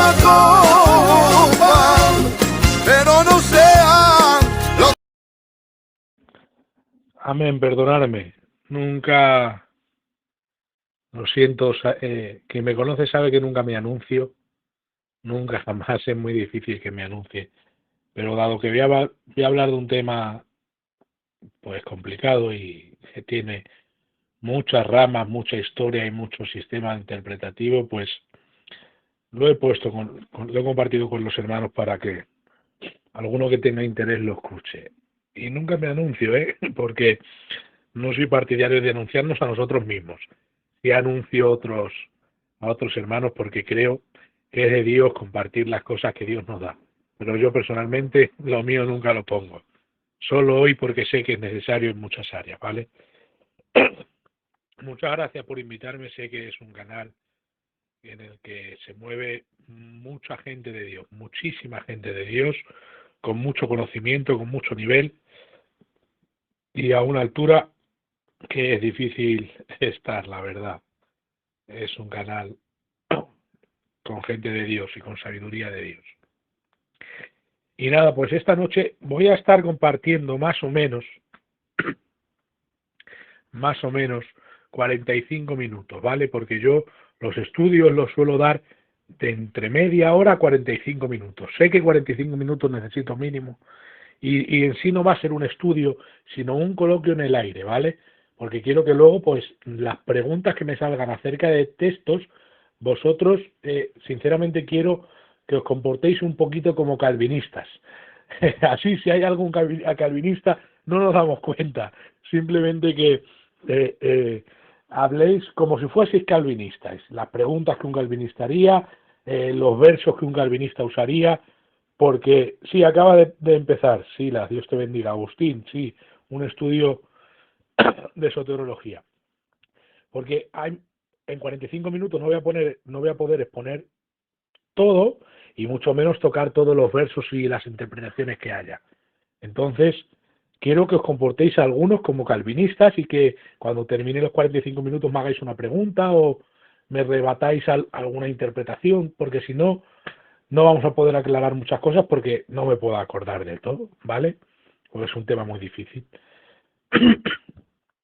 una copa, pero no sean los... Amén, perdonadme. Nunca, lo siento, quien me conoce sabe que nunca me anuncio, nunca jamás es muy difícil que me anuncie. Pero dado que voy a hablar de un tema pues complicado y que tiene muchas ramas, mucha historia y mucho sistema interpretativo, pues lo he puesto, lo he compartido con los hermanos para que alguno que tenga interés lo escuche. Y nunca me anuncio, porque no soy partidario de anunciarnos a nosotros mismos. Sí anuncio a otros hermanos porque creo que es de Dios compartir las cosas que Dios nos da. Pero yo personalmente lo mío nunca lo pongo. Solo hoy porque sé que es necesario en muchas áreas, ¿vale? Muchas gracias por invitarme. Sé que es un canal en el que se mueve mucha gente de Dios, muchísima gente de Dios, con mucho conocimiento, con mucho nivel y a una altura que es difícil estar, la verdad. Es un canal con gente de Dios y con sabiduría de Dios. Y nada, pues esta noche voy a estar compartiendo más o menos 45 minutos, ¿vale? Porque yo los estudios los suelo dar de entre media hora a 45 minutos. Sé que 45 minutos necesito mínimo y en sí no va a ser un estudio, sino un coloquio en el aire, ¿vale? Porque quiero que luego, pues, las preguntas que me salgan acerca de textos, vosotros, sinceramente quiero que os comportéis un poquito como calvinistas. Así, si hay algún calvinista, no nos damos cuenta. Simplemente que habléis como si fueseis calvinistas. Las preguntas que un calvinista haría, los versos que un calvinista usaría, porque sí, acaba de empezar, sí, Dios te bendiga, Agustín, sí, un estudio de soteriología. Porque en 45 minutos no voy a poder exponer todo y mucho menos tocar todos los versos y las interpretaciones que haya. Entonces, quiero que os comportéis algunos como calvinistas y que cuando termine los 45 minutos me hagáis una pregunta o me rebatáis alguna interpretación, porque si no, no vamos a poder aclarar muchas cosas porque no me puedo acordar de todo, ¿vale? Porque es un tema muy difícil.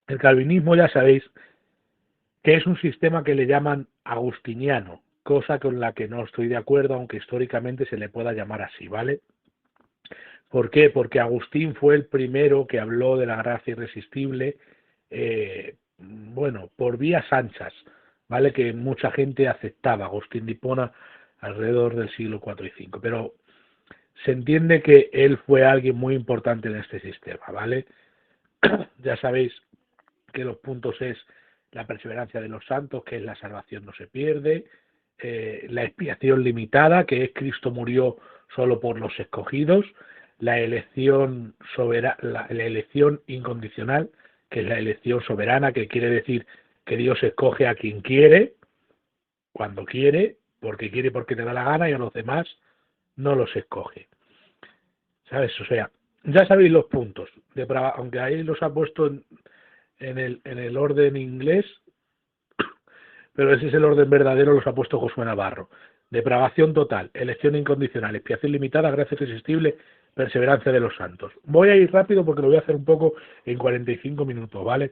El calvinismo, ya sabéis, que es un sistema que le llaman agustiniano, cosa con la que no estoy de acuerdo, aunque históricamente se le pueda llamar así, ¿vale? ¿Por qué? Porque Agustín fue el primero que habló de la gracia irresistible, bueno, por vías anchas, ¿vale? Que mucha gente aceptaba, Agustín de Hipona, alrededor del siglo IV y V, pero se entiende que él fue alguien muy importante en este sistema, ¿vale? Ya sabéis que los puntos es la perseverancia de los santos, que es la salvación no se pierde, la expiación limitada, que es Cristo murió solo por los escogidos, la elección la elección incondicional, que es la elección soberana, que quiere decir que Dios escoge a quien quiere, cuando quiere, porque te da la gana, y a los demás no los escoge. ¿Sabes? O sea, ya sabéis los puntos, aunque ahí los ha puesto en el orden inglés, pero ese es el orden verdadero, los ha puesto Josué Navarro. Depravación total, elección incondicional, expiación limitada, gracia irresistible, perseverancia de los santos. Voy a ir rápido porque lo voy a hacer un poco en 45 minutos, ¿vale?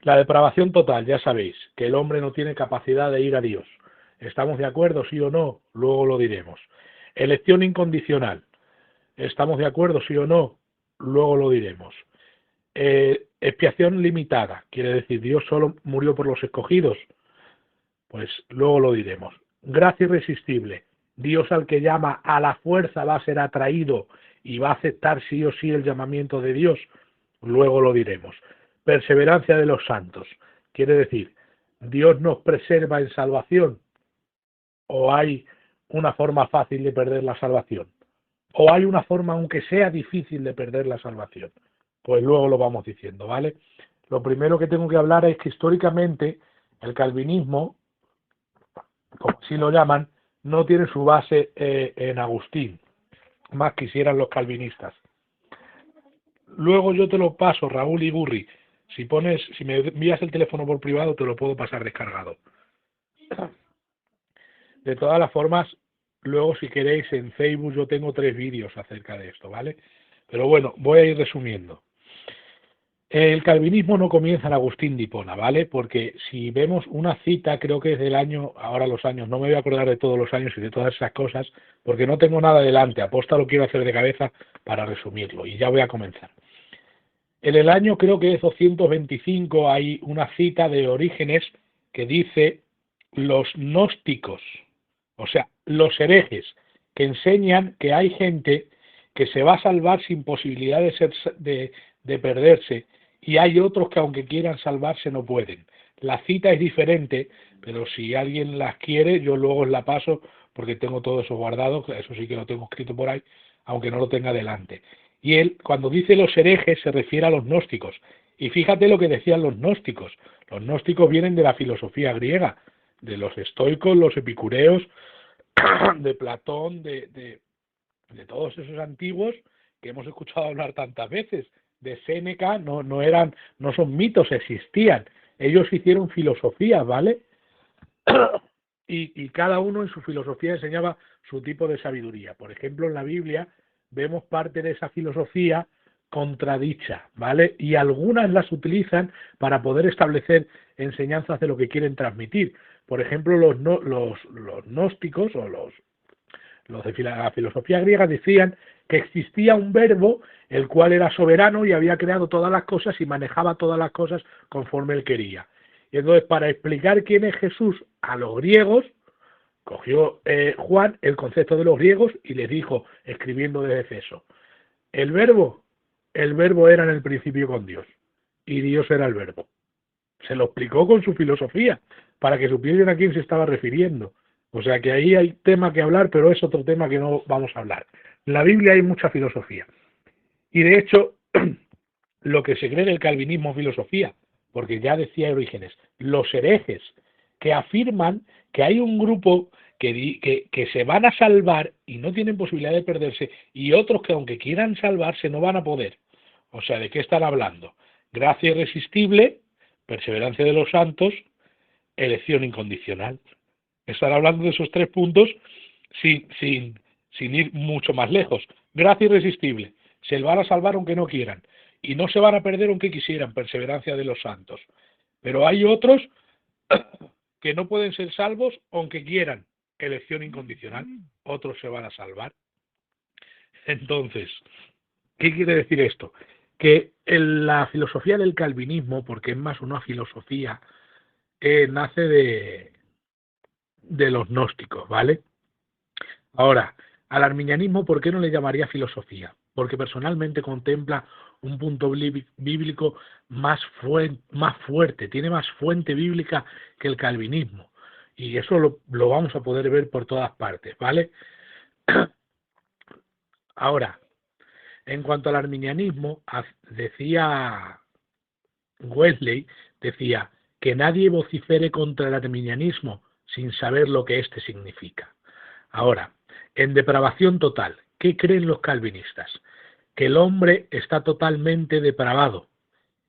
La depravación total, ya sabéis, que el hombre no tiene capacidad de ir a Dios. ¿Estamos de acuerdo, sí o no? Luego lo diremos. Elección incondicional. ¿Estamos de acuerdo, sí o no? Luego lo diremos. Expiación limitada, quiere decir, Dios solo murió por los escogidos. Pues luego lo diremos. Gracia irresistible. Dios al que llama a la fuerza va a ser atraído y va a aceptar sí o sí el llamamiento de Dios. Luego lo diremos. Perseverancia de los santos. Quiere decir, ¿Dios nos preserva en salvación? ¿O hay una forma fácil de perder la salvación? ¿O hay una forma, aunque sea difícil, de perder la salvación? Pues luego lo vamos diciendo, ¿vale? Lo primero que tengo que hablar es que históricamente el calvinismo, como así lo llaman, no tiene su base en Agustín, más quisieran los calvinistas. Luego yo te lo paso, Raúl Igurri. Si me envías el teléfono por privado, te lo puedo pasar descargado. De todas las formas, luego si queréis en Facebook yo tengo 3 vídeos acerca de esto, ¿vale? Pero bueno, voy a ir resumiendo. El calvinismo no comienza en Agustín de Hipona, ¿vale? Porque si vemos una cita, creo que es del año, ahora los años, no me voy a acordar de todos los años y de todas esas cosas, porque no tengo nada delante, aposta lo quiero hacer de cabeza para resumirlo, y ya voy a comenzar. En el año creo que es 225 hay una cita de Orígenes que dice los gnósticos, o sea, los herejes, que enseñan que hay gente que se va a salvar sin posibilidad de perderse, y hay otros que aunque quieran salvarse no pueden. La cita es diferente, pero si alguien las quiere, yo luego os la paso porque tengo todo eso guardado, eso sí que lo tengo escrito por ahí, aunque no lo tenga delante. Y él, cuando dice los herejes, se refiere a los gnósticos. Y fíjate lo que decían los gnósticos. Los gnósticos vienen de la filosofía griega, de los estoicos, los epicureos, de Platón, de todos esos antiguos que hemos escuchado hablar tantas veces. De Séneca, no son mitos, existían. Ellos hicieron filosofía, ¿vale? Y cada uno en su filosofía enseñaba su tipo de sabiduría. Por ejemplo, en la Biblia vemos parte de esa filosofía contradicha, ¿vale? Y algunas las utilizan para poder establecer enseñanzas de lo que quieren transmitir. Por ejemplo, los gnósticos o los de la filosofía griega decían que existía un verbo el cual era soberano y había creado todas las cosas y manejaba todas las cosas conforme él quería. Y entonces, para explicar quién es Jesús a los griegos, cogió Juan el concepto de los griegos y les dijo, escribiendo desde Efeso, el verbo era en el principio con Dios, y Dios era el verbo. Se lo explicó con su filosofía, para que supieran a quién se estaba refiriendo. O sea que ahí hay tema que hablar, pero es otro tema que no vamos a hablar. En la Biblia hay mucha filosofía. Y de hecho, lo que se cree en el calvinismo es filosofía, porque ya decía Orígenes, los herejes que afirman que hay un grupo que se van a salvar y no tienen posibilidad de perderse, y otros que aunque quieran salvarse no van a poder. O sea, ¿de qué están hablando? Gracia irresistible, perseverancia de los santos, elección incondicional. Están hablando de esos 3 puntos sin ir mucho más lejos. Gracia irresistible, se van a salvar aunque no quieran, y no se van a perder aunque quisieran, perseverancia de los santos. Pero hay otros que no pueden ser salvos aunque quieran, elección incondicional, otros se van a salvar. Entonces, ¿qué quiere decir esto? Que la filosofía del calvinismo, porque es más una filosofía, nace de los gnósticos, ¿vale? Ahora, al arminianismo, ¿por qué no le llamaría filosofía? Porque personalmente contempla un punto bíblico más fuerte, tiene más fuente bíblica que el calvinismo. Y eso lo vamos a poder ver por todas partes, ¿vale? Ahora, en cuanto al arminianismo, decía Wesley, decía que nadie vocifere contra el arminianismo sin saber lo que éste significa. Ahora, en depravación total, ¿qué creen los calvinistas? Que el hombre está totalmente depravado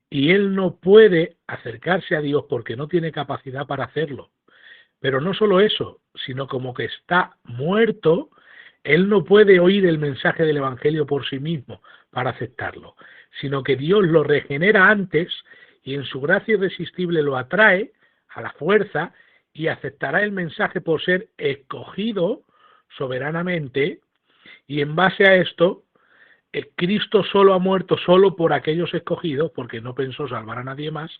y él no puede acercarse a Dios porque no tiene capacidad para hacerlo. Pero no solo eso, sino como que está muerto, él no puede oír el mensaje del Evangelio por sí mismo para aceptarlo, sino que Dios lo regenera antes y en su gracia irresistible lo atrae a la fuerza y aceptará el mensaje por ser escogido soberanamente, y en base a esto Cristo solo ha muerto solo por aquellos escogidos porque no pensó salvar a nadie más,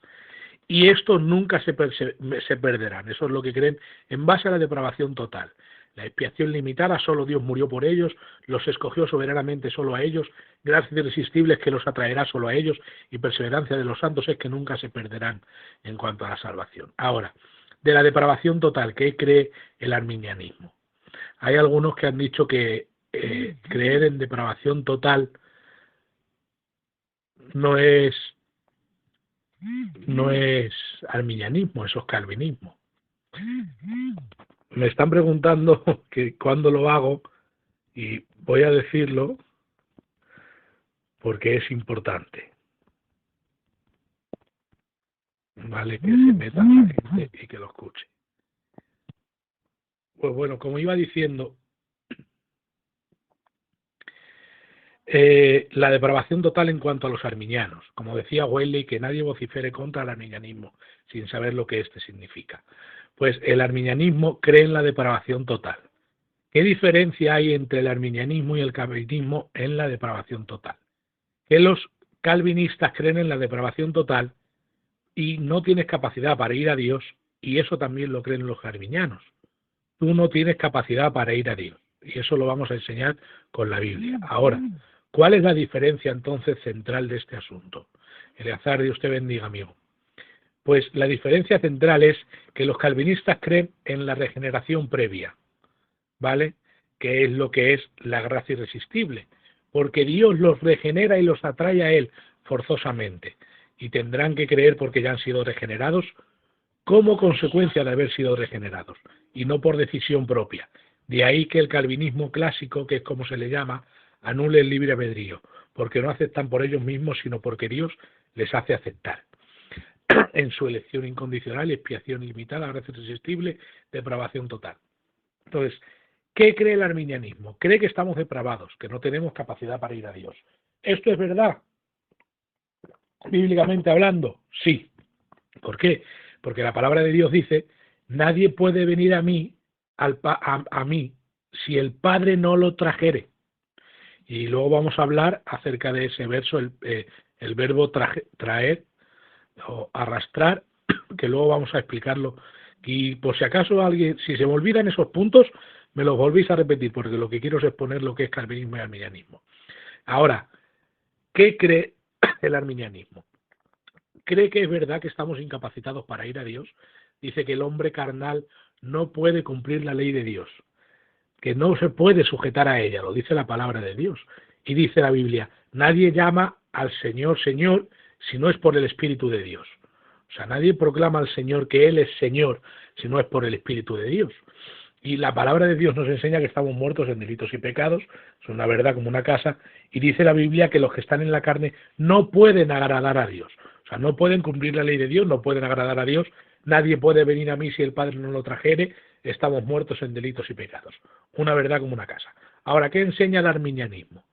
y estos nunca se perderán. Eso es lo que creen en base a la depravación total. La expiación limitada, solo Dios murió por ellos, los escogió soberanamente solo a ellos, gracia irresistible es que los atraerá solo a ellos, y perseverancia de los santos es que nunca se perderán en cuanto a la salvación. Ahora, de la depravación total, ¿qué cree el arminianismo? Hay algunos que han dicho que creer en depravación total no es arminianismo, eso es calvinismo. Me están preguntando que cuándo lo hago y voy a decirlo porque es importante. Vale, que se meta la gente y que lo escuche. Pues bueno, como iba diciendo, la depravación total en cuanto a los arminianos. Como decía Wesley, que nadie vocifere contra el arminianismo sin saber lo que éste significa. Pues el arminianismo cree en la depravación total. ¿Qué diferencia hay entre el arminianismo y el calvinismo en la depravación total? Que los calvinistas creen en la depravación total y no tienes capacidad para ir a Dios, y eso también lo creen los arminianos. Tú no tienes capacidad para ir a Dios, y eso lo vamos a enseñar con la Biblia. Ahora, ¿cuál es la diferencia entonces central de este asunto? Eleazar, Dios te bendiga, amigo. Pues la diferencia central es que los calvinistas creen en la regeneración previa, ¿vale? Que es lo que es la gracia irresistible, porque Dios los regenera y los atrae a Él forzosamente, y tendrán que creer porque ya han sido regenerados como consecuencia de haber sido regenerados, y no por decisión propia. De ahí que el calvinismo clásico, que es como se le llama, anule el libre albedrío, porque no aceptan por ellos mismos, sino porque Dios les hace aceptar. En su elección incondicional, expiación ilimitada, gracia irresistible, depravación total. Entonces, ¿qué cree el arminianismo? Cree que estamos depravados, que no tenemos capacidad para ir a Dios. ¿Esto es verdad? Bíblicamente hablando, sí. ¿Por qué? Porque la palabra de Dios dice, nadie puede venir a mí, a mí, si el Padre no lo trajere. Y luego vamos a hablar acerca de ese verso, el verbo traer o arrastrar, que luego vamos a explicarlo. Y por si acaso alguien, si se me olvidan esos puntos, me los volvéis a repetir, porque lo que quiero es exponer lo que es calvinismo y arminianismo. Ahora, ¿qué cree el arminianismo? Cree que es verdad que estamos incapacitados para ir a Dios. Dice que el hombre carnal no puede cumplir la ley de Dios, que no se puede sujetar a ella, lo dice la palabra de Dios. Y dice la Biblia, nadie llama al Señor, Señor, si no es por el Espíritu de Dios. O sea, nadie proclama al Señor que Él es Señor, si no es por el Espíritu de Dios. Y la palabra de Dios nos enseña que estamos muertos en delitos y pecados, es una verdad como una casa, y dice la Biblia que los que están en la carne no pueden agradar a Dios. O sea, no pueden cumplir la ley de Dios, no pueden agradar a Dios, nadie puede venir a mí si el Padre no lo trajere, estamos muertos en delitos y pecados. Una verdad como una casa. Ahora, ¿qué enseña el arminianismo?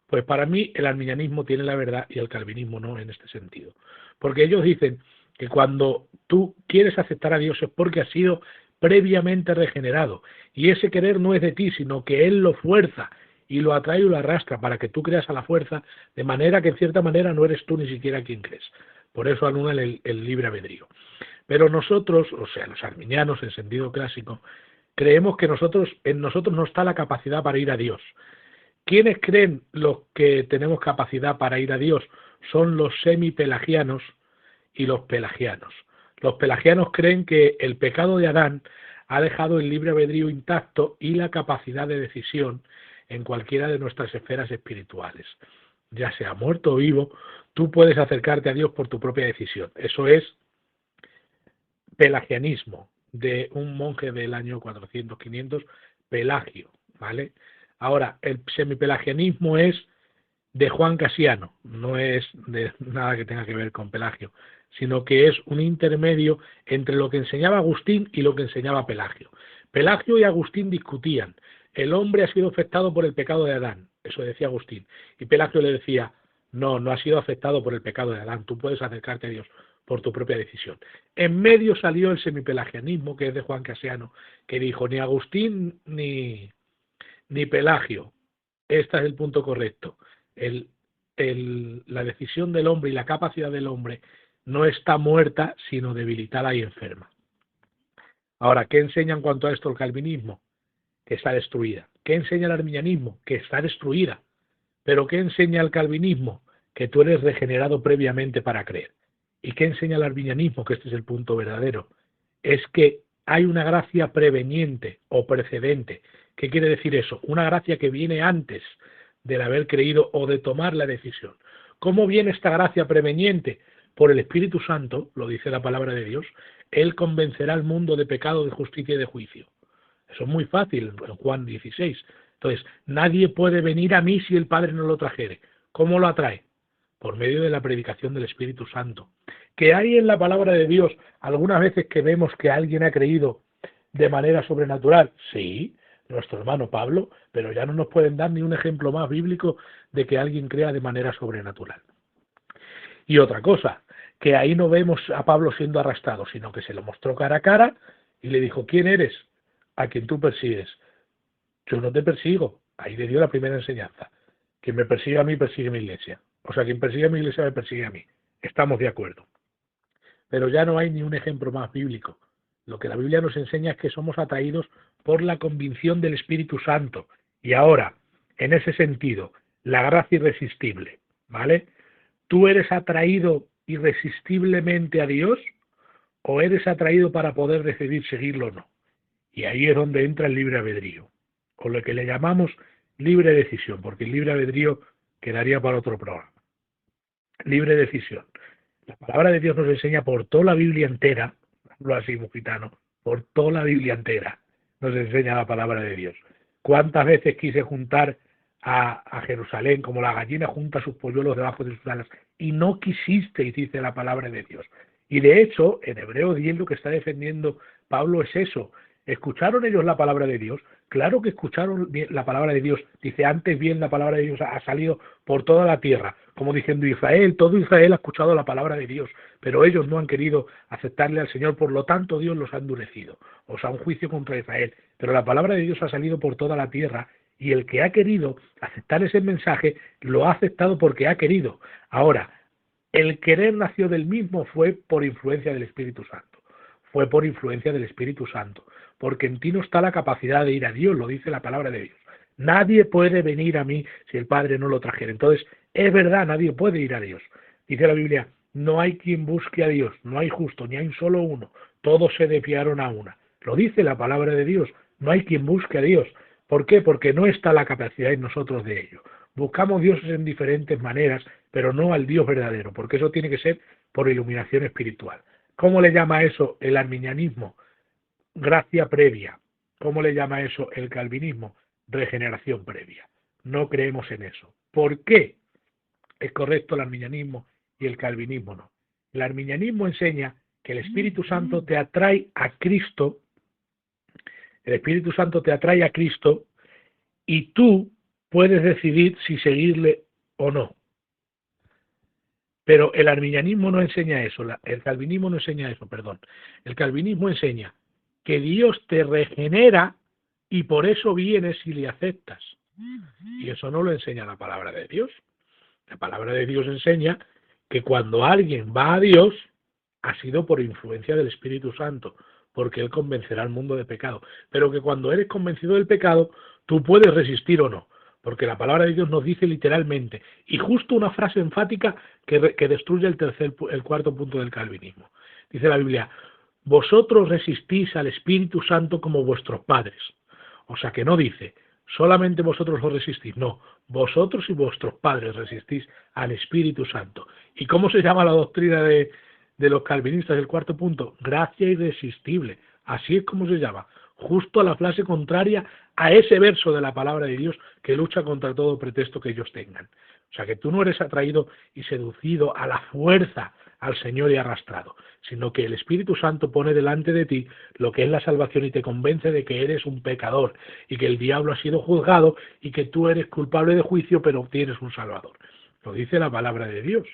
Pues para mí el arminianismo tiene la verdad y el calvinismo no en este sentido. Porque ellos dicen que cuando tú quieres aceptar a Dios es porque has sido previamente regenerado. Y ese querer no es de ti, sino que Él lo fuerza y lo atrae y lo arrastra para que tú creas a la fuerza, de manera que en cierta manera no eres tú ni siquiera quien crees. Por eso anulan el libre albedrío. Pero nosotros, o sea, los arminianos en sentido clásico, creemos que en nosotros no está la capacidad para ir a Dios. ¿Quiénes creen los que tenemos capacidad para ir a Dios? Son los semipelagianos y los pelagianos. Los pelagianos creen que el pecado de Adán ha dejado el libre albedrío intacto y la capacidad de decisión en cualquiera de nuestras esferas espirituales. Ya sea muerto o vivo, tú puedes acercarte a Dios por tu propia decisión. Eso es pelagianismo, de un monje del año 400-500, Pelagio, ¿vale? Ahora, el semipelagianismo es de Juan Casiano, no es de nada que tenga que ver con Pelagio, sino que es un intermedio entre lo que enseñaba Agustín y lo que enseñaba Pelagio. Pelagio y Agustín discutían, el hombre ha sido afectado por el pecado de Adán, eso decía Agustín, y Pelagio le decía, no ha sido afectado por el pecado de Adán, tú puedes acercarte a Dios por tu propia decisión. En medio salió el semipelagianismo, que es de Juan Casiano, que dijo, ni Agustín ni Pelagio, este es el punto correcto, la decisión del hombre y la capacidad del hombre no está muerta, sino debilitada y enferma. Ahora, ¿qué enseña en cuanto a esto el calvinismo? Que está destruida. ¿Qué enseña el arminianismo? Que está destruida. ¿Pero qué enseña el calvinismo? Que tú eres regenerado previamente para creer. ¿Y qué enseña el arminianismo? Que este es el punto verdadero. Es que hay una gracia preveniente o precedente. ¿Qué quiere decir eso? Una gracia que viene antes del haber creído o de tomar la decisión. ¿Cómo viene esta gracia preveniente? Por el Espíritu Santo, lo dice la palabra de Dios, Él convencerá al mundo de pecado, de justicia y de juicio. Eso es muy fácil en Juan 16. Entonces, nadie puede venir a mí si el Padre no lo trajere. ¿Cómo lo atrae? Por medio de la predicación del Espíritu Santo. Que hay en la palabra de Dios algunas veces que vemos que alguien ha creído de manera sobrenatural? Sí, nuestro hermano Pablo, pero ya no nos pueden dar ni un ejemplo más bíblico de que alguien crea de manera sobrenatural. Y otra cosa, que ahí no vemos a Pablo siendo arrastrado, sino que se lo mostró cara a cara y le dijo, ¿quién eres? A quien tú persigues. Yo no te persigo. Ahí le dio la primera enseñanza. Quien me persigue a mí, persigue mi iglesia. O sea, quien persigue a mi iglesia, me persigue a mí. Estamos de acuerdo. Pero ya no hay ni un ejemplo más bíblico. Lo que la Biblia nos enseña es que somos atraídos por la convicción del Espíritu Santo. Y ahora, en ese sentido, la gracia irresistible, ¿vale? ¿Tú eres atraído irresistiblemente a Dios o eres atraído para poder decidir seguirlo o no? Y ahí es donde entra el libre albedrío, o lo que le llamamos libre decisión, porque el libre albedrío quedaría para otro programa. Libre decisión. La palabra de Dios nos enseña por toda la Biblia entera, hablo así, mujitano, por toda la Biblia entera nos enseña la palabra de Dios. ¿Cuántas veces quise juntar a Jerusalén como la gallina junta sus polluelos debajo de sus alas y no quisisteis, dice la palabra de Dios? Y de hecho, en Hebreos 10 lo que está defendiendo Pablo es eso. ¿Escucharon ellos la palabra de Dios? Claro que escucharon bien la palabra de Dios. Dice, antes bien la palabra de Dios ha salido por toda la tierra, como diciendo Israel, todo Israel ha escuchado la palabra de Dios, pero ellos no han querido aceptarle al Señor, por lo tanto Dios los ha endurecido, o sea, un juicio contra Israel. Pero la palabra de Dios ha salido por toda la tierra y el que ha querido aceptar ese mensaje lo ha aceptado porque ha querido. Ahora, el querer nació del mismo fue por influencia del Espíritu Santo. Fue por influencia del Espíritu Santo, porque en ti no está la capacidad de ir a Dios, lo dice la palabra de Dios. Nadie puede venir a mí si el Padre no lo trajera. Entonces, es verdad, nadie puede ir a Dios. Dice la Biblia, no hay quien busque a Dios, no hay justo, ni hay un solo uno, todos se desviaron a una. Lo dice la palabra de Dios, no hay quien busque a Dios. ¿Por qué? Porque no está la capacidad en nosotros de ello. Buscamos dioses en diferentes maneras, pero no al Dios verdadero, porque eso tiene que ser por iluminación espiritual. ¿Cómo le llama eso el arminianismo? Gracia previa. ¿Cómo le llama eso el calvinismo? Regeneración previa. No creemos en eso. ¿Por qué es correcto el arminianismo y el calvinismo no? El arminianismo enseña que el Espíritu Santo te atrae a Cristo, el Espíritu Santo te atrae a Cristo y tú puedes decidir si seguirle o no. Pero el arminianismo no enseña eso, el calvinismo no enseña eso, perdón. El calvinismo enseña que Dios te regenera y por eso vienes y le aceptas. Y eso no lo enseña la palabra de Dios. La palabra de Dios enseña que cuando alguien va a Dios ha sido por influencia del Espíritu Santo, porque Él convencerá al mundo de pecado. Pero que cuando eres convencido del pecado, tú puedes resistir o no. Porque la palabra de Dios nos dice literalmente, y justo una frase enfática que destruye el cuarto punto del calvinismo. Dice la Biblia, vosotros resistís al Espíritu Santo como vuestros padres. O sea que no dice, solamente vosotros lo resistís, no, vosotros y vuestros padres resistís al Espíritu Santo. ¿Y cómo se llama la doctrina de los calvinistas del cuarto punto? Gracia irresistible. Así es como se llama. Justo a la frase contraria a ese verso de la palabra de Dios que lucha contra todo pretexto que ellos tengan. O sea que tú no eres atraído y seducido a la fuerza al Señor y arrastrado, sino que el Espíritu Santo pone delante de ti lo que es la salvación y te convence de que eres un pecador y que el diablo ha sido juzgado y que tú eres culpable de juicio pero obtienes un Salvador. Lo dice la palabra de Dios.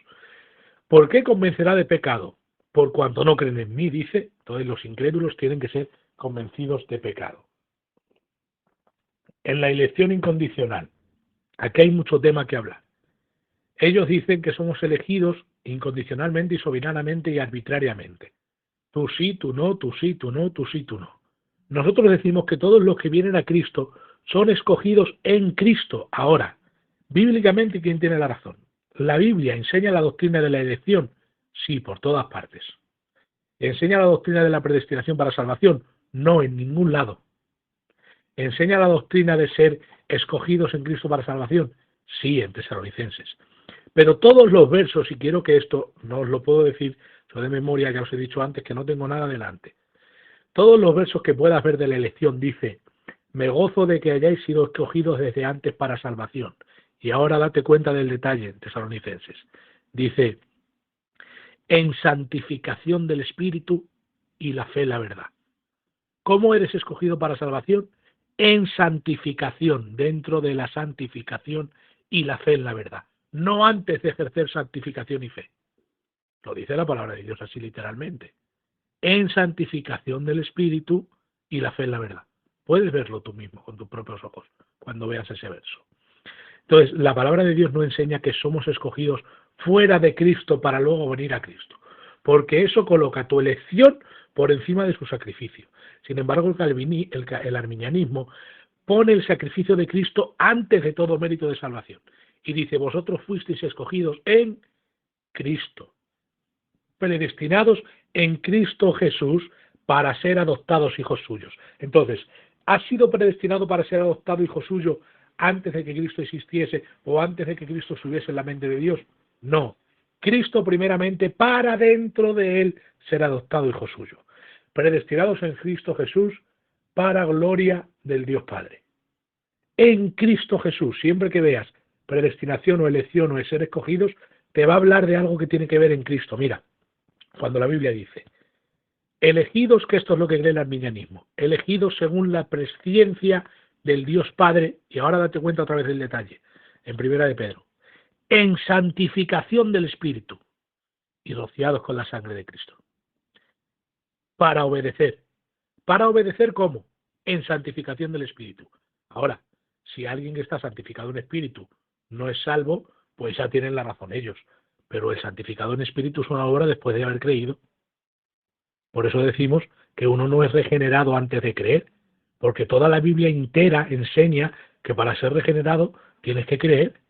¿Por qué convencerá de pecado? Por cuanto no creen en mí, dice. Entonces los incrédulos tienen que ser convencidos de pecado. En la elección incondicional, aquí hay mucho tema que hablar. Ellos dicen que somos elegidos incondicionalmente y soberanamente y arbitrariamente. Tú sí, tú no, tú sí, tú no, tú sí, tú no. Nosotros decimos que todos los que vienen a Cristo son escogidos en Cristo. Ahora, bíblicamente, ¿quién tiene la razón? ¿La Biblia enseña la doctrina de la elección? Sí, por todas partes. ¿Enseña la doctrina de la predestinación para salvación? No, en ningún lado. ¿Enseña la doctrina de ser escogidos en Cristo para salvación? Sí, en Tesalonicenses. Pero todos los versos, y quiero que esto no os lo puedo decir, yo de memoria ya os he dicho antes que no tengo nada delante. Todos los versos que puedas ver de la elección dice, me gozo de que hayáis sido escogidos desde antes para salvación. Y ahora date cuenta del detalle en Tesalonicenses. Dice, en santificación del Espíritu y la fe, la verdad. ¿Cómo eres escogido para salvación? En santificación, dentro de la santificación y la fe en la verdad. No antes de ejercer santificación y fe. Lo dice la palabra de Dios así literalmente. En santificación del Espíritu y la fe en la verdad. Puedes verlo tú mismo con tus propios ojos cuando veas ese verso. Entonces, la palabra de Dios no enseña que somos escogidos fuera de Cristo para luego venir a Cristo, porque eso coloca tu elección por encima de su sacrificio. Sin embargo, el arminianismo pone el sacrificio de Cristo antes de todo mérito de salvación y dice, vosotros fuisteis escogidos en Cristo, predestinados en Cristo Jesús para ser adoptados hijos suyos. Entonces, ¿has sido predestinado para ser adoptado hijo suyo antes de que Cristo existiese o antes de que Cristo estuviese en la mente de Dios? No. Cristo primeramente para dentro de él ser adoptado hijo suyo. Predestinados en Cristo Jesús para gloria del Dios Padre. En Cristo Jesús, siempre que veas predestinación o elección o el ser escogidos, te va a hablar de algo que tiene que ver en Cristo. Mira, cuando la Biblia dice, elegidos, que esto es lo que cree el arminianismo, elegidos según la presciencia del Dios Padre, y ahora date cuenta otra vez del detalle, en Primera de Pedro, en santificación del Espíritu y rociados con la sangre de Cristo. Para obedecer. ¿Para obedecer cómo? En santificación del Espíritu. Ahora, si alguien que está santificado en Espíritu no es salvo, pues ya tienen la razón ellos. Pero el santificado en Espíritu es una obra después de haber creído. Por eso decimos que uno no es regenerado antes de creer, porque toda la Biblia entera enseña que para ser regenerado tienes que creer.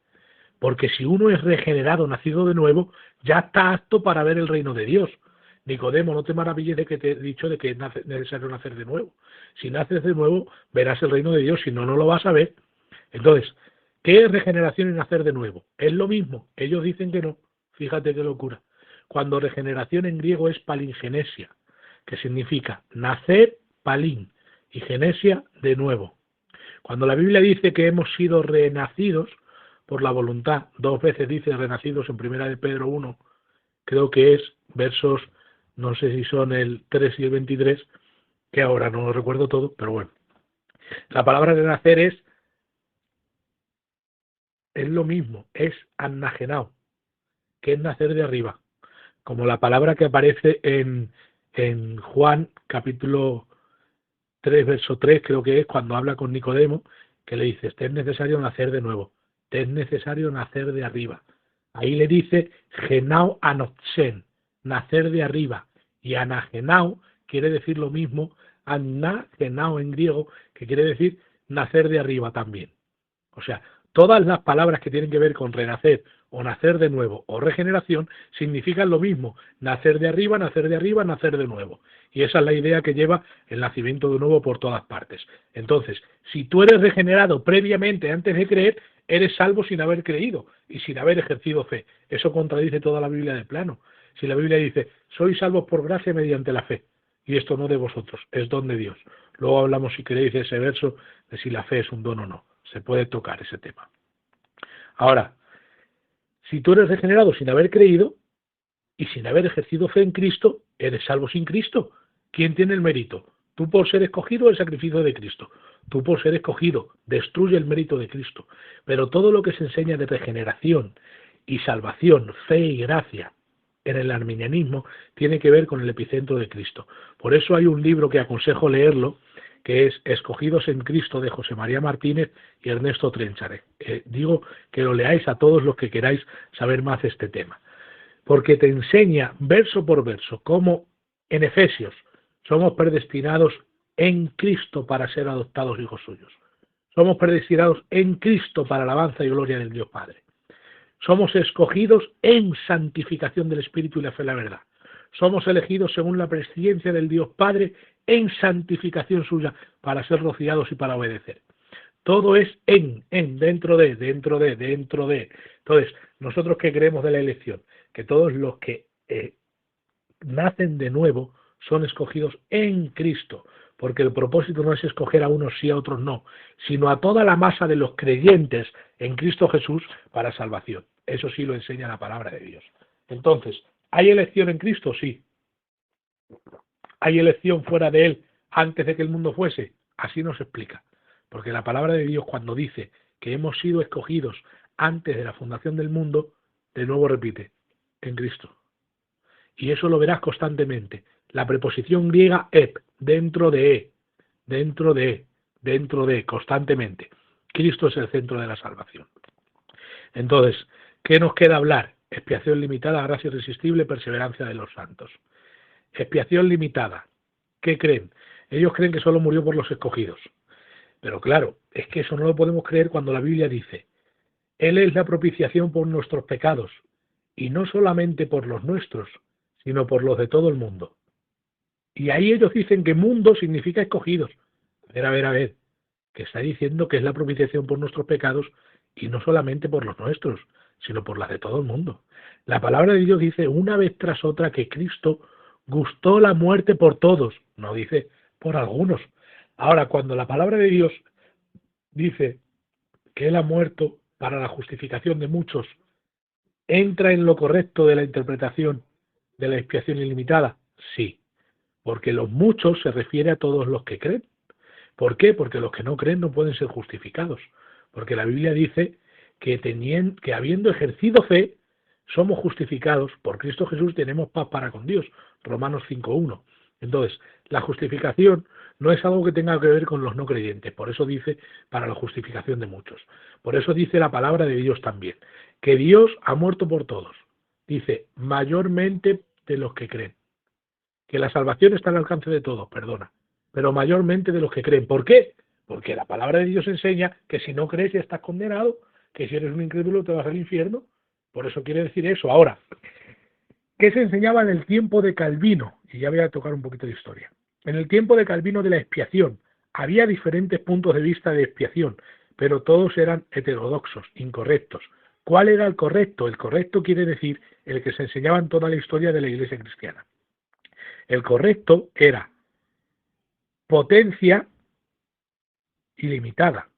Porque si uno es regenerado, nacido de nuevo, ya está apto para ver el reino de Dios. Nicodemo, no te maravilles de que te he dicho de que es necesario nacer de nuevo. Si naces de nuevo, verás el reino de Dios, si no, no lo vas a ver. Entonces, ¿qué es regeneración y nacer de nuevo? Es lo mismo. Ellos dicen que no. Fíjate qué locura. Cuando regeneración en griego es palingenesia, que significa nacer, palín, y genesia, de nuevo. Cuando la Biblia dice que hemos sido renacidos por la voluntad, 2 veces dice renacidos en Primera de Pedro 1, creo que es versos, no sé si son el 3 y el 23, que ahora no lo recuerdo todo, pero bueno. La palabra renacer es lo mismo, es annagenao, que es nacer de arriba, como la palabra que aparece en Juan capítulo 3, verso 3, creo que es cuando habla con Nicodemo, que le dice, te es necesario nacer de nuevo, te es necesario nacer de arriba. Ahí le dice genao anoxen, nacer de arriba, y anagenao quiere decir lo mismo, anagenao en griego, que quiere decir nacer de arriba también. O sea, todas las palabras que tienen que ver con renacer o nacer de nuevo o regeneración significan lo mismo, nacer de arriba, nacer de arriba, nacer de nuevo. Y esa es la idea que lleva el nacimiento de nuevo por todas partes. Entonces, si tú eres regenerado previamente, antes de creer, eres salvo sin haber creído y sin haber ejercido fe. Eso contradice toda la Biblia de plano. Si la Biblia dice, sois salvos por gracia mediante la fe, y esto no de vosotros, es don de Dios. Luego hablamos, si queréis, de ese verso, de si la fe es un don o no. Se puede tocar ese tema. Ahora, si tú eres regenerado sin haber creído y sin haber ejercido fe en Cristo, eres salvo sin Cristo. ¿Quién tiene el mérito? Tú por ser escogido, el sacrificio de Cristo. Tú por ser escogido, destruye el mérito de Cristo. Pero todo lo que se enseña de regeneración y salvación, fe y gracia en el arminianismo tiene que ver con el epicentro de Cristo. Por eso hay un libro que aconsejo leerlo, que es Escogidos en Cristo, de José María Martínez y Ernesto Trencharet. Digo que lo leáis a todos los que queráis saber más de este tema, porque te enseña verso por verso cómo en Efesios somos predestinados en Cristo para ser adoptados hijos suyos. Somos predestinados en Cristo para alabanza y gloria del Dios Padre. Somos escogidos en santificación del Espíritu y la fe en la verdad. Somos elegidos según la presciencia del Dios Padre en santificación suya para ser rociados y para obedecer. Todo es dentro de. Entonces, nosotros que creemos de la elección, que todos los que nacen de nuevo son escogidos en Cristo, porque el propósito no es escoger a unos sí, a otros no, sino a toda la masa de los creyentes en Cristo Jesús para salvación. Eso sí lo enseña la palabra de Dios. Entonces, ¿hay elección en Cristo? Sí. ¿Hay elección fuera de Él antes de que el mundo fuese? Así nos explica. Porque la palabra de Dios, cuando dice que hemos sido escogidos antes de la fundación del mundo, de nuevo repite, en Cristo. Y eso lo verás constantemente. La preposición griega ep, dentro de, constantemente. Cristo es el centro de la salvación. Entonces, ¿qué nos queda hablar? Expiación limitada, gracia irresistible, perseverancia de los santos. Expiación limitada. ¿Qué creen? Ellos creen que solo murió por los escogidos. Pero claro, es que eso no lo podemos creer cuando la Biblia dice, Él es la propiciación por nuestros pecados, y no solamente por los nuestros, sino por los de todo el mundo. Y ahí ellos dicen que mundo significa escogidos. A ver, que está diciendo que es la propiciación por nuestros pecados, y no solamente por los nuestros, sino por las de todo el mundo. La palabra de Dios dice una vez tras otra que Cristo gustó la muerte por todos, no dice por algunos. Ahora, cuando la palabra de Dios dice que Él ha muerto para la justificación de muchos, ¿entra en lo correcto de la interpretación de la expiación ilimitada? Sí, porque los muchos se refiere a todos los que creen. ¿Por qué? Porque los que no creen no pueden ser justificados. Porque la Biblia dice que habiendo ejercido fe, somos justificados. Por Cristo Jesús tenemos paz para con Dios. Romanos 5:1. Entonces, la justificación no es algo que tenga que ver con los no creyentes. Por eso dice para la justificación de muchos. Por eso dice la palabra de Dios también. Que Dios ha muerto por todos. Dice, mayormente de los que creen. Que la salvación está al alcance de todos, perdona. Pero mayormente de los que creen. ¿Por qué? Porque la palabra de Dios enseña que si no crees ya estás condenado, que si eres un incrédulo te vas al infierno. Por eso quiere decir eso. Ahora, ¿qué se enseñaba en el tiempo de Calvino? Y ya voy a tocar un poquito de historia. En el tiempo de Calvino de la expiación, había diferentes puntos de vista de expiación, pero todos eran heterodoxos, incorrectos. ¿Cuál era el correcto? El correcto quiere decir el que se enseñaba en toda la historia de la Iglesia cristiana. El correcto era potencia ilimitada,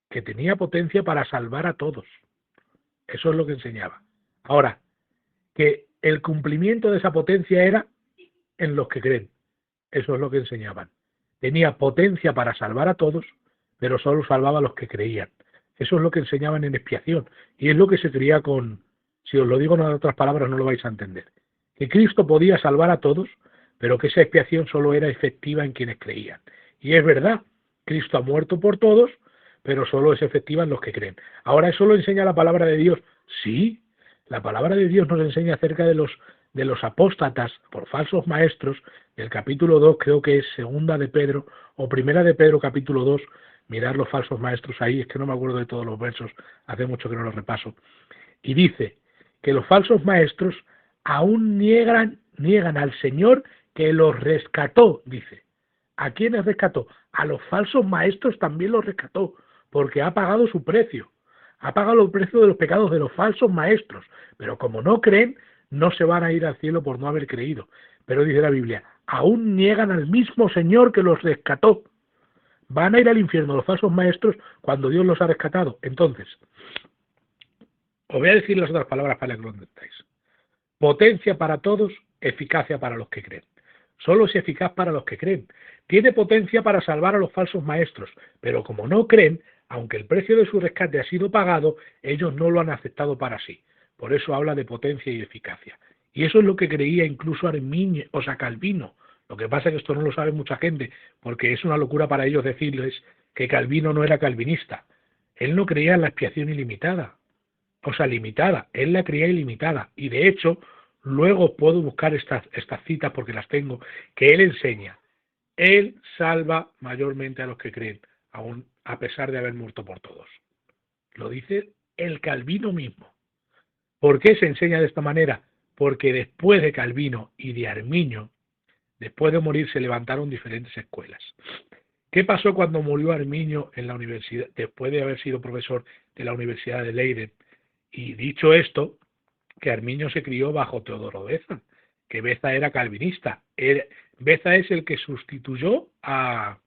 que tenía potencia para salvar a todos. Eso es lo que enseñaba. Ahora, que el cumplimiento de esa potencia era en los que creen. Eso es lo que enseñaban. Tenía potencia para salvar a todos, pero solo salvaba a los que creían. Eso es lo que enseñaban en expiación. Y es lo que se creía con, si os lo digo en otras palabras no lo vais a entender. Que Cristo podía salvar a todos, pero que esa expiación solo era efectiva en quienes creían. Y es verdad, Cristo ha muerto por todos, pero solo es efectiva en los que creen. Ahora, ¿eso lo enseña la palabra de Dios? Sí, la palabra de Dios nos enseña acerca de los apóstatas por falsos maestros, del capítulo 2, creo que es segunda de Pedro, o primera de Pedro, capítulo 2, mirad los falsos maestros ahí, es que no me acuerdo de todos los versos, hace mucho que no los repaso. Y dice que los falsos maestros aún niegan al Señor que los rescató, dice. ¿A quiénes rescató? A los falsos maestros también los rescató, porque ha pagado su precio. Ha pagado el precio de los pecados de los falsos maestros, pero como no creen, no se van a ir al cielo por no haber creído. Pero dice la Biblia, aún niegan al mismo Señor que los rescató. Van a ir al infierno los falsos maestros cuando Dios los ha rescatado. Entonces, os voy a decir las otras palabras para que lo entendáis. Potencia para todos, eficacia para los que creen. Solo es eficaz para los que creen. Tiene potencia para salvar a los falsos maestros, pero como no creen, aunque el precio de su rescate ha sido pagado, ellos no lo han aceptado para sí. Por eso habla de potencia y eficacia. Y eso es lo que creía incluso Arminio, Calvino. Lo que pasa es que esto no lo sabe mucha gente, porque es una locura para ellos decirles que Calvino no era calvinista. Él no creía en la expiación ilimitada, limitada. Él la creía ilimitada. Y de hecho, luego puedo buscar estas citas porque las tengo, que él enseña. Él salva mayormente a los que creen, aun a pesar de haber muerto por todos. Lo dice el Calvino mismo. ¿Por qué se enseña de esta manera? Porque después de Calvino y de Arminio, después de morir se levantaron diferentes escuelas. ¿Qué pasó cuando murió Arminio en la universidad, después de haber sido profesor de la Universidad de Leiden? Y dicho esto, que Arminio se crió bajo Teodoro Beza, que Beza era calvinista. Beza es el que sustituyó a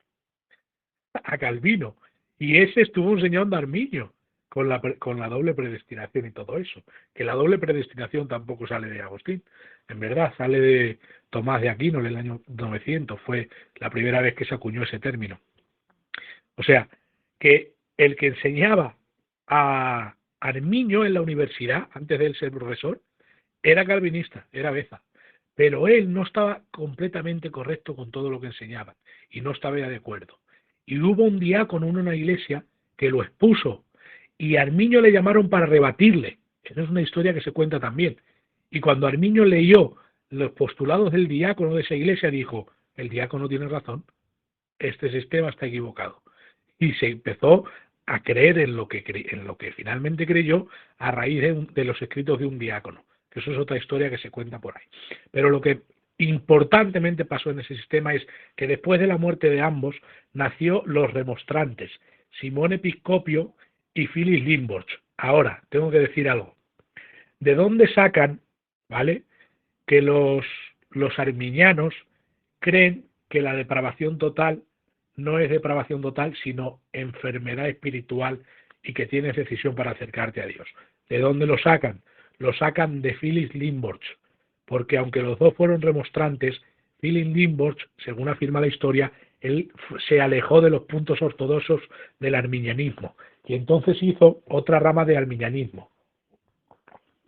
Calvino, y ese estuvo enseñando a Arminio. con la doble predestinación y todo eso. Que la doble predestinación tampoco sale de Agustín, en verdad, sale de Tomás de Aquino en el año 900, fue la primera vez que se acuñó ese término. O sea, que el que enseñaba a Arminio en la universidad, antes de él ser profesor, era calvinista, era Beza, pero él no estaba completamente correcto con todo lo que enseñaba y no estaba de acuerdo. Y hubo un diácono en una iglesia que lo expuso y a Arminio le llamaron para rebatirle. Esa es una historia que se cuenta también. Y cuando Arminio leyó los postulados del diácono de esa iglesia, dijo, el diácono tiene razón, este sistema está equivocado. Y se empezó a creer en lo que finalmente creyó a raíz de los escritos de un diácono. Que eso es otra historia que se cuenta por ahí. Pero lo que importantemente pasó en ese sistema es que después de la muerte de ambos nació los remonstrantes, Simón Episcopio y Phyllis Limborch. Ahora, tengo que decir algo. ¿De dónde sacan, vale, que los arminianos creen que la depravación total no es depravación total, sino enfermedad espiritual y que tienes decisión para acercarte a Dios? ¿De dónde lo sacan? Lo sacan de Phyllis Limborch, porque aunque los dos fueron remonstrantes, Phyllis Limborch, según afirma la historia, él se alejó de los puntos ortodoxos del arminianismo y entonces hizo otra rama de arminianismo.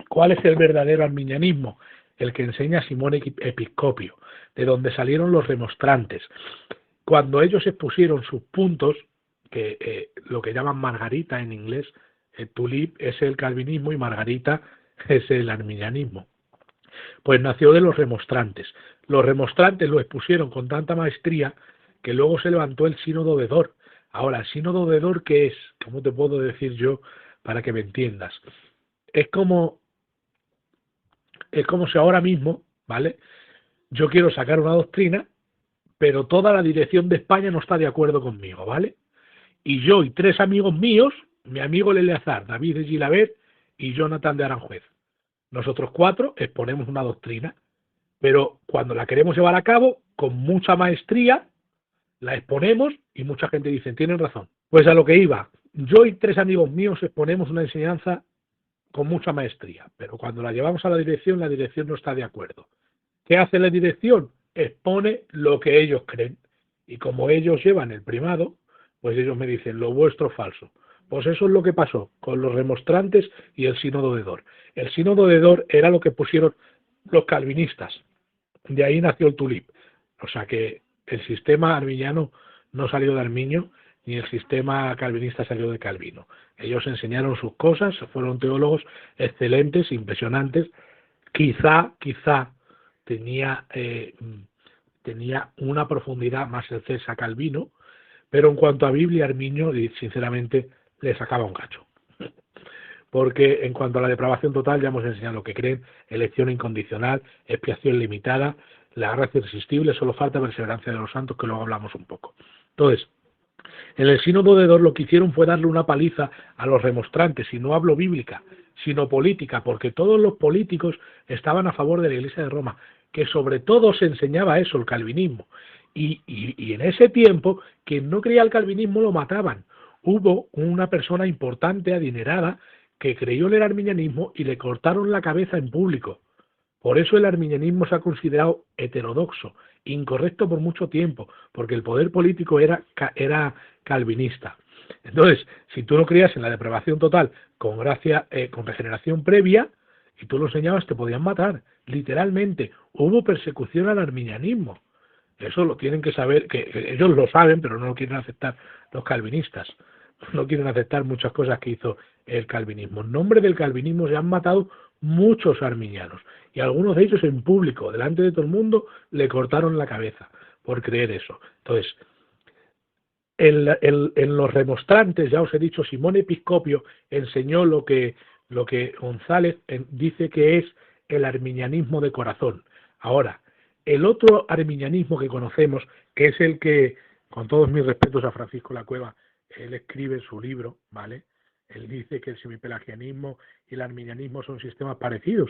¿Cuál es el verdadero arminianismo? El que enseña Simón Episcopio, de donde salieron los remonstrantes. Cuando ellos expusieron sus puntos, que lo que llaman margarita en inglés, tulip es el calvinismo y margarita es el arminianismo. Pues nació de los remonstrantes. Los remonstrantes lo expusieron con tanta maestría que luego se levantó el sínodo de Dort. Ahora, ¿el sínodo de Dort qué es? ¿Cómo te puedo decir yo para que me entiendas? Es como si ahora mismo, ¿vale? Yo quiero sacar una doctrina, pero toda la dirección de España no está de acuerdo conmigo, ¿vale? Y yo y 3 amigos míos, mi amigo Eleazar, David de Gilabert y Jonathan de Aranjuez, nosotros 4 exponemos una doctrina, pero cuando la queremos llevar a cabo, con mucha maestría, la exponemos y mucha gente dice, tienen razón. Pues a lo que iba, yo y 3 amigos míos exponemos una enseñanza con mucha maestría, pero cuando la llevamos a la dirección no está de acuerdo. ¿Qué hace la dirección? Expone lo que ellos creen, y como ellos llevan el primado, pues ellos me dicen, lo vuestro es falso. Pues eso es lo que pasó con los remonstrantes y el sínodo de Dort. El sínodo de Dort era lo que pusieron los calvinistas, de ahí nació el tulip. O sea que el sistema arminiano no salió de Arminio, ni el sistema calvinista salió de Calvino. Ellos enseñaron sus cosas, fueron teólogos excelentes, impresionantes. Quizá tenía una profundidad más certeza Calvino, pero en cuanto a Biblia, Arminio, sinceramente, le sacaba un cacho. Porque en cuanto a la depravación total, ya hemos enseñado lo que creen: elección incondicional, expiación limitada, la gracia irresistible, solo falta perseverancia de los santos, que luego hablamos un poco. Entonces, en el sínodo de Dort lo que hicieron fue darle una paliza a los remonstrantes, y no hablo bíblica, sino política, porque todos los políticos estaban a favor de la Iglesia de Roma, que sobre todo se enseñaba eso, el calvinismo. Y en ese tiempo, quien no creía el calvinismo lo mataban. Hubo una persona importante, adinerada, que creyó en el arminianismo y le cortaron la cabeza en público. Por eso el arminianismo se ha considerado heterodoxo, incorrecto por mucho tiempo, porque el poder político era calvinista. Entonces, si tú no creías en la depravación total con gracia, con regeneración previa, y tú lo enseñabas, te podían matar, literalmente. Hubo persecución al arminianismo. Eso lo tienen que saber, que ellos lo saben, pero no lo quieren aceptar los calvinistas. No quieren aceptar muchas cosas que hizo el calvinismo. En nombre del calvinismo se han matado muchos arminianos, y algunos de ellos en público, delante de todo el mundo, le cortaron la cabeza por creer eso. Entonces, en los remonstrantes, ya os he dicho, Simón Episcopio enseñó lo que González dice que es el arminianismo de corazón. Ahora, el otro arminianismo que conocemos, que es el que, con todos mis respetos a Francisco La Cueva, él escribe en su libro, ¿vale? Él dice que el semipelagianismo y el arminianismo son sistemas parecidos,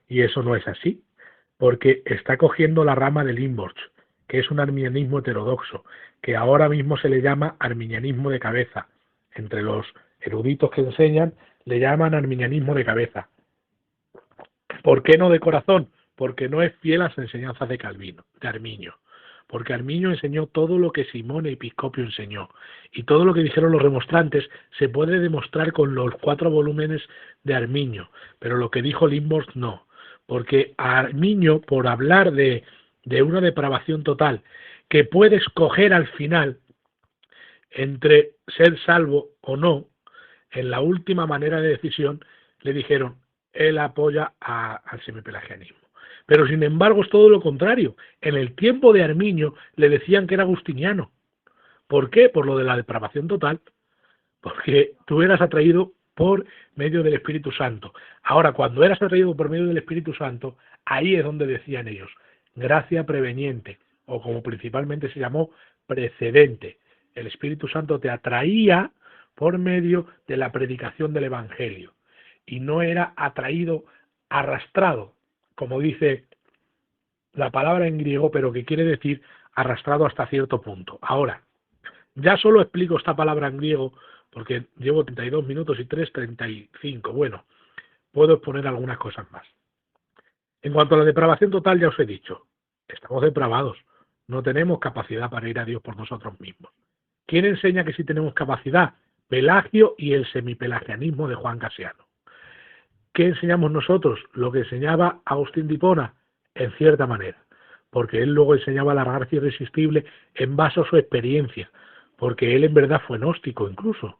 y eso no es así, porque está cogiendo la rama de Limborch, que es un arminianismo heterodoxo, que ahora mismo se le llama arminianismo de cabeza entre los eruditos que enseñan le llaman arminianismo de cabeza. ¿Por qué no de corazón? Porque no es fiel a las enseñanzas de Calvino, de Arminio. Porque Arminio enseñó todo lo que Simón Episcopio enseñó. Y todo lo que dijeron los remonstrantes se puede demostrar con los 4 volúmenes de Arminio. Pero lo que dijo Limborch no. Porque Arminio, por hablar de una depravación total, que puede escoger al final entre ser salvo o no, en la última manera de decisión le dijeron, él apoya al semipelagianismo. Pero sin embargo es todo lo contrario. En el tiempo de Arminio le decían que era agustiniano. ¿Por qué? Por lo de la depravación total. Porque tú eras atraído por medio del Espíritu Santo. Ahora, cuando eras atraído por medio del Espíritu Santo, ahí es donde decían ellos, gracia preveniente, o como principalmente se llamó, precedente. El Espíritu Santo te atraía por medio de la predicación del Evangelio. Y no era atraído, arrastrado, como dice la palabra en griego, pero que quiere decir arrastrado hasta cierto punto. Ahora, ya solo explico esta palabra en griego porque llevo 32 minutos y 35. Bueno, puedo exponer algunas cosas más. En cuanto a la depravación total, ya os he dicho, estamos depravados, no tenemos capacidad para ir a Dios por nosotros mismos. ¿Quién enseña que sí tenemos capacidad? Pelagio y el semipelagianismo de Juan Casiano. ¿Qué enseñamos nosotros? Lo que enseñaba Agustín de Hipona, en cierta manera, porque él luego enseñaba la gracia irresistible en base a su experiencia, porque él en verdad fue gnóstico incluso,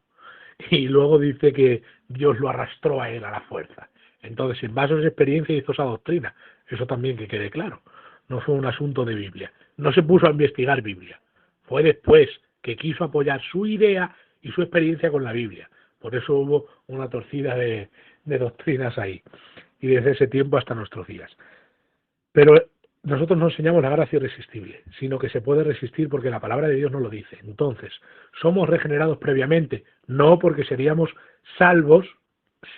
y luego dice que Dios lo arrastró a él a la fuerza. Entonces, en base a esa experiencia hizo esa doctrina, eso también que quede claro, no fue un asunto de Biblia, no se puso a investigar Biblia, fue después que quiso apoyar su idea y su experiencia con la Biblia, por eso hubo una torcida de doctrinas ahí, y desde ese tiempo hasta nuestros días. Pero nosotros no enseñamos la gracia irresistible, sino que se puede resistir porque la palabra de Dios nos lo dice. Entonces, ¿somos regenerados previamente? No, porque seríamos salvos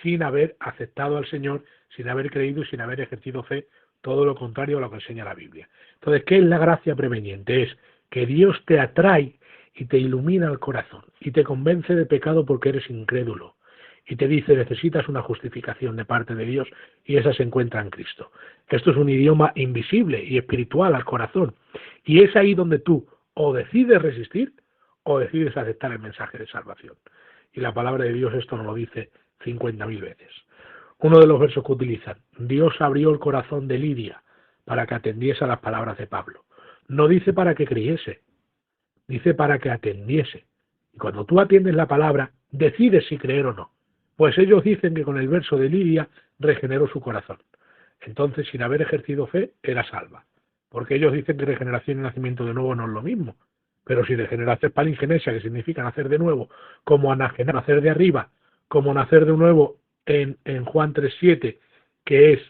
sin haber aceptado al Señor, sin haber creído y sin haber ejercido fe, todo lo contrario a lo que enseña la Biblia. Entonces, ¿qué es la gracia preveniente? Es que Dios te atrae y te ilumina el corazón y te convence de pecado porque eres incrédulo. Y te dice, necesitas una justificación de parte de Dios y esa se encuentra en Cristo. Esto es un idioma invisible y espiritual al corazón. Y es ahí donde tú o decides resistir o decides aceptar el mensaje de salvación. Y la palabra de Dios esto nos lo dice 50.000 veces. Uno de los versos que utilizan, Dios abrió el corazón de Lidia para que atendiese a las palabras de Pablo. No dice para que creyese, dice para que atendiese. Y cuando tú atiendes la palabra, decides si creer o no. Pues ellos dicen que con el verso de Lidia regeneró su corazón. Entonces, sin haber ejercido fe, era salva. Porque ellos dicen que regeneración y nacimiento de nuevo no es lo mismo. Pero si regeneración palingenesia, que significa nacer de nuevo, como anagenar, nacer de arriba, como nacer de nuevo en Juan 3.7, que es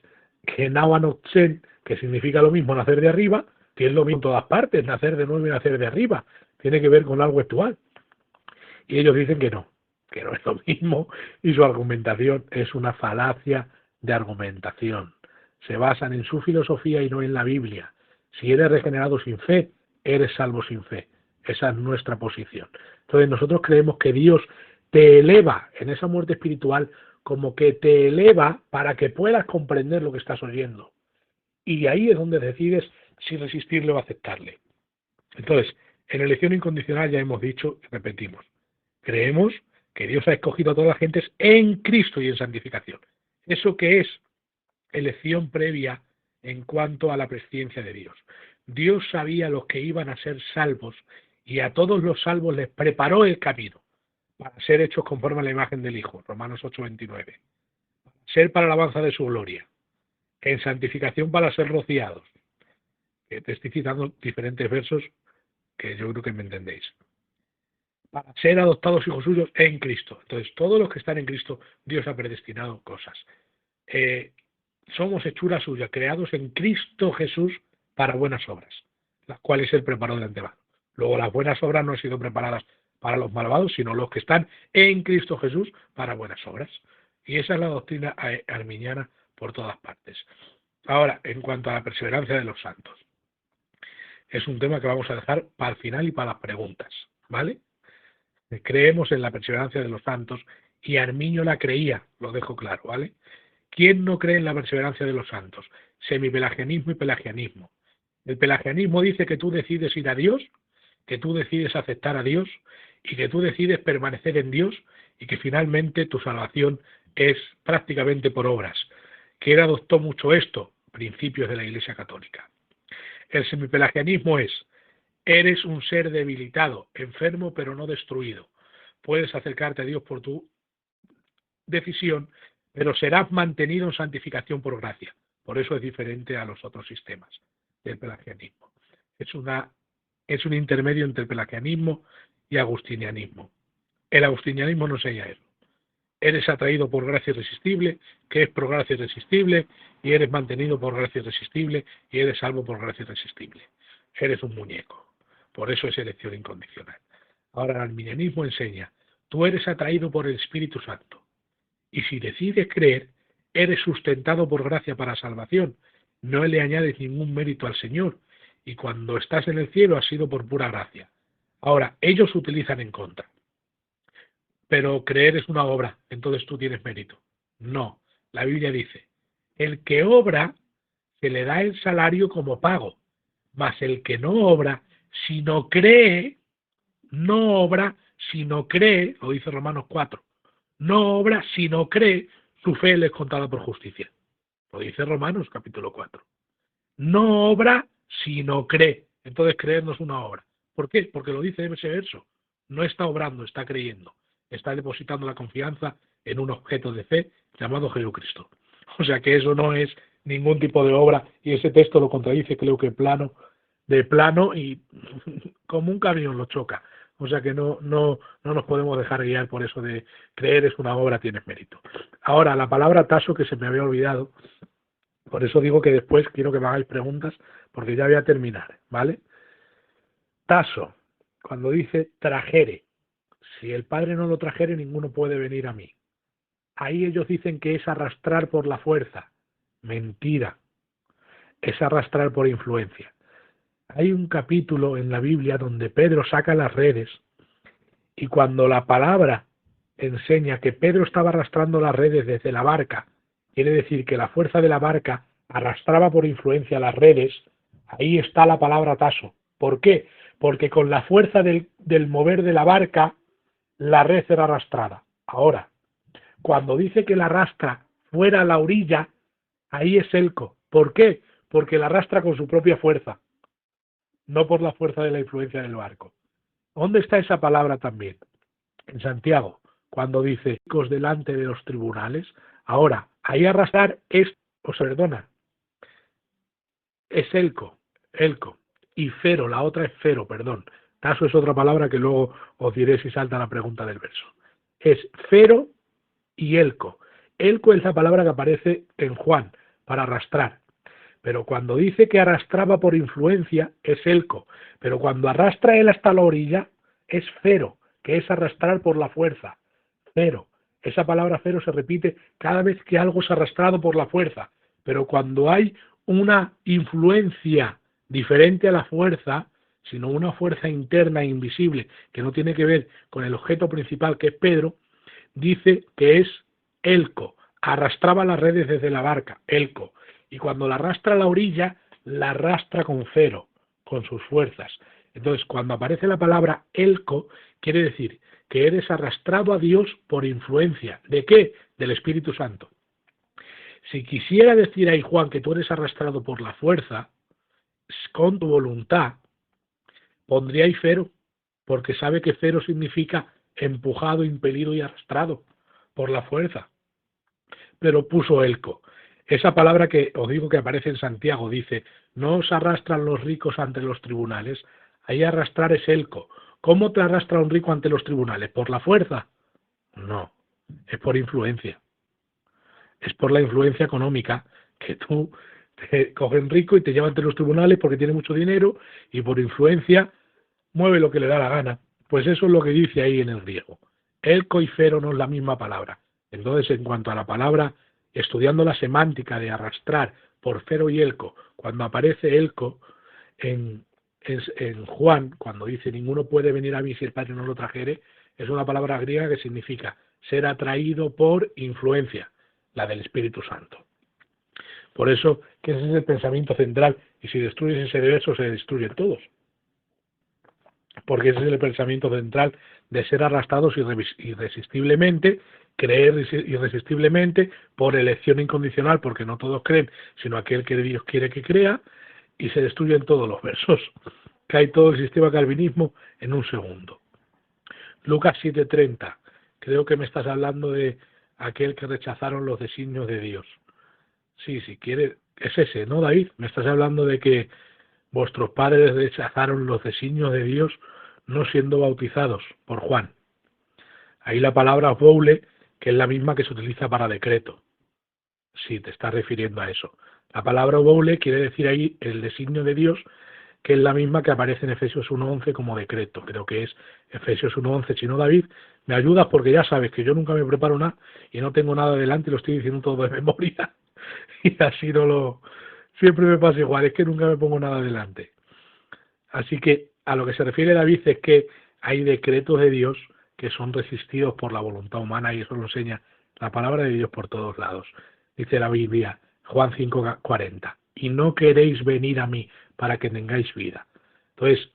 genauanotzen, que significa lo mismo, nacer de arriba, que es lo mismo en todas partes, nacer de nuevo y nacer de arriba. Tiene que ver con algo actual. Y ellos dicen que no es lo mismo, y su argumentación es una falacia de argumentación. Se basan en su filosofía y no en la Biblia. Si eres regenerado sin fe, eres salvo sin fe. Esa es nuestra posición. Entonces nosotros creemos que Dios te eleva en esa muerte espiritual, como que te eleva para que puedas comprender lo que estás oyendo. Y ahí es donde decides si resistirle o aceptarle. Entonces, en elección incondicional ya hemos dicho y repetimos. Creemos que Dios ha escogido a todas las gentes en Cristo y en santificación. ¿Eso qué es? Elección previa en cuanto a la presciencia de Dios. Dios sabía los que iban a ser salvos y a todos los salvos les preparó el camino para ser hechos conforme a la imagen del Hijo, Romanos 8:29. Ser para la alabanza de su gloria. En santificación para ser rociados. Te estoy citando diferentes versos que yo creo que me entendéis. Para ser adoptados hijos suyos en Cristo. Entonces, todos los que están en Cristo, Dios ha predestinado cosas. Somos hechura suya, creados en Cristo Jesús para buenas obras, las cuales Él preparó de antemano. Luego, las buenas obras no han sido preparadas para los malvados, sino los que están en Cristo Jesús para buenas obras. Y esa es la doctrina arminiana por todas partes. Ahora, en cuanto a la perseverancia de los santos, es un tema que vamos a dejar para el final y para las preguntas, ¿vale? Creemos en la perseverancia de los santos y Arminio la creía, lo dejo claro, ¿vale? ¿Quién no cree en la perseverancia de los santos? Semipelagianismo y pelagianismo. El pelagianismo dice que tú decides ir a Dios, que tú decides aceptar a Dios y que tú decides permanecer en Dios y que finalmente tu salvación es prácticamente por obras. ¿Quién adoptó mucho esto? Principios de la Iglesia Católica. El semipelagianismo es: eres un ser debilitado, enfermo pero no destruido. Puedes acercarte a Dios por tu decisión, pero serás mantenido en santificación por gracia. Por eso es diferente a los otros sistemas del pelagianismo. Es un intermedio entre el pelagianismo y agustinianismo. El agustinianismo no enseña eso. Eres atraído por gracia irresistible, que es por gracia irresistible, y eres mantenido por gracia irresistible, y eres salvo por gracia irresistible. Eres un muñeco. Por eso es elección incondicional. Ahora el arminianismo enseña: tú eres atraído por el Espíritu Santo, y si decides creer, eres sustentado por gracia para salvación. No le añades ningún mérito al Señor, y cuando estás en el cielo has sido por pura gracia. Ahora, ellos utilizan en contra. Pero creer es una obra, entonces tú tienes mérito. No, la Biblia dice: el que obra se le da el salario como pago, mas el que no obra, si no cree, no obra, si no cree, lo dice Romanos 4, no obra, si no cree, su fe le es contada por justicia. Lo dice Romanos capítulo 4. No obra, si no cree. Entonces creer no es una obra. ¿Por qué? Porque lo dice ese verso. No está obrando, está creyendo. Está depositando la confianza en un objeto de fe llamado Jesucristo. O sea que eso no es ningún tipo de obra, y ese texto lo contradice, creo que de plano, y como un camión lo choca. O sea que no nos podemos dejar guiar por eso de creer es una obra, tienes mérito. Ahora, la palabra taso, que se me había olvidado, por eso digo que después quiero que me hagáis preguntas, porque ya voy a terminar, ¿vale? Taso, cuando dice trajere, si el Padre no lo trajere, ninguno puede venir a mí. Ahí ellos dicen que es arrastrar por la fuerza. Mentira. Es arrastrar por influencia. Hay un capítulo en la Biblia donde Pedro saca las redes, y cuando la palabra enseña que Pedro estaba arrastrando las redes desde la barca, quiere decir que la fuerza de la barca arrastraba por influencia las redes. Ahí está la palabra taso. ¿Por qué? Porque con la fuerza del mover de la barca, la red era arrastrada. Ahora, cuando dice que la arrastra fuera a la orilla, ahí es elco. ¿Por qué? Porque la arrastra con su propia fuerza, no por la fuerza de la influencia del barco. ¿Dónde está esa palabra también? En Santiago, cuando dice delante de los tribunales. Ahora, ahí arrastrar es elco, y fero, la otra es fero, perdón. Taso es otra palabra que luego os diré si salta la pregunta del verso. Es fero y elco. Elco es la palabra que aparece en Juan, para arrastrar. Pero cuando dice que arrastraba por influencia, es elco. Pero cuando arrastra él hasta la orilla, es fero, que es arrastrar por la fuerza. Fero. Esa palabra fero se repite cada vez que algo es arrastrado por la fuerza. Pero cuando hay una influencia diferente a la fuerza, sino una fuerza interna e invisible que no tiene que ver con el objeto principal, que es Pedro, dice que es elco. Arrastraba las redes desde la barca, elco. Y cuando la arrastra a la orilla, la arrastra con fero, con sus fuerzas. Entonces, cuando aparece la palabra elco, quiere decir que eres arrastrado a Dios por influencia. ¿De qué? Del Espíritu Santo. Si quisiera decir ahí Juan que tú eres arrastrado por la fuerza, con tu voluntad, pondría ahí fero, porque sabe que fero significa empujado, impelido y arrastrado por la fuerza. Pero puso elco. Esa palabra que os digo que aparece en Santiago dice: no os arrastran los ricos ante los tribunales. Ahí arrastrar es elco. ¿Cómo te arrastra un rico ante los tribunales? ¿Por la fuerza? No, es por influencia. Es por la influencia económica, que tú te cogen rico y te llevan ante los tribunales porque tiene mucho dinero, y por influencia mueve lo que le da la gana. Pues eso es lo que dice ahí en el griego. Elco y fero no es la misma palabra. Entonces, en cuanto a la palabra, estudiando la semántica de arrastrar por fero y elco, cuando aparece elco en Juan, cuando dice ninguno puede venir a mí si el Padre no lo trajere, es una palabra griega que significa ser atraído por influencia, la del Espíritu Santo. Por eso, que ese es el pensamiento central, y si destruyes ese verso, se destruyen todos. Porque ese es el pensamiento central de ser arrastrados irresistiblemente, creer irresistiblemente, por elección incondicional, porque no todos creen, sino aquel que Dios quiere que crea, y se destruyen todos los versos. Cae todo el sistema calvinismo en un segundo. Lucas 7:30, creo que me estás hablando de aquel que rechazaron los designios de Dios. Sí, si quieres, es ese, ¿no, David? Me estás hablando de que vuestros padres rechazaron los designios de Dios no siendo bautizados por Juan. Ahí la palabra boule, que es la misma que se utiliza para decreto. Sí, te estás refiriendo a eso. La palabra boule quiere decir ahí el designio de Dios, que es la misma que aparece en Efesios 1:11 como decreto. Creo que es Efesios 1:11. Si no, David, me ayudas porque ya sabes que yo nunca me preparo nada y no tengo nada delante y lo estoy diciendo todo de memoria. Y así siempre me pasa igual, es que nunca me pongo nada delante. Así que a lo que se refiere David es que hay decretos de Dios que son resistidos por la voluntad humana y eso lo enseña la palabra de Dios por todos lados. Dice la Biblia, Juan 5:40, y no queréis venir a mí para que tengáis vida. Entonces,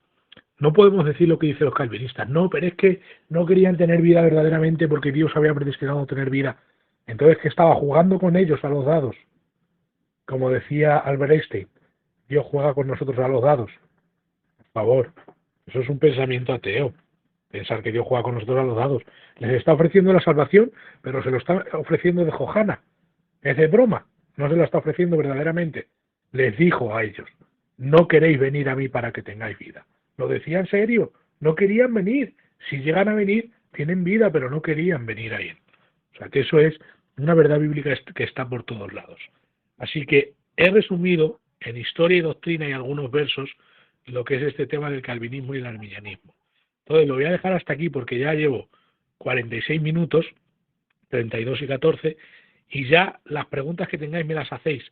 no podemos decir lo que dicen los calvinistas, no, pero es que no querían tener vida verdaderamente porque Dios había predestinado tener vida. Entonces, que estaba jugando con ellos a los dados. Como decía Albert Einstein, Dios juega con nosotros a los dados. Por favor, eso es un pensamiento ateo. Pensar que Dios juega con nosotros a los dados. Les está ofreciendo la salvación, pero se lo está ofreciendo de Jojana. Es de broma, no se lo está ofreciendo verdaderamente. Les dijo a ellos, no queréis venir a mí para que tengáis vida. Lo decía en serio, no querían venir. Si llegan a venir, tienen vida, pero no querían venir a él. O sea que eso es una verdad bíblica que está por todos lados. Así que he resumido en Historia y Doctrina y algunos versos lo que es este tema del calvinismo y el arminianismo. Entonces lo voy a dejar hasta aquí porque ya llevo 46 minutos, 32 y 14, y ya las preguntas que tengáis me las hacéis.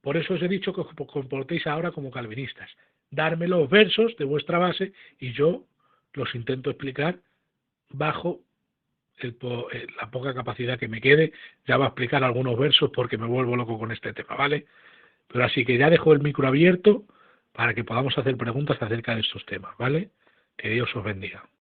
Por eso os he dicho que os comportéis ahora como calvinistas. Darme los versos de vuestra base y yo los intento explicar bajo la poca capacidad que me quede. Ya va a explicar algunos versos porque me vuelvo loco con este tema, ¿vale? Pero así que ya dejo el micro abierto para que podamos hacer preguntas acerca de estos temas, ¿vale? Que Dios os bendiga.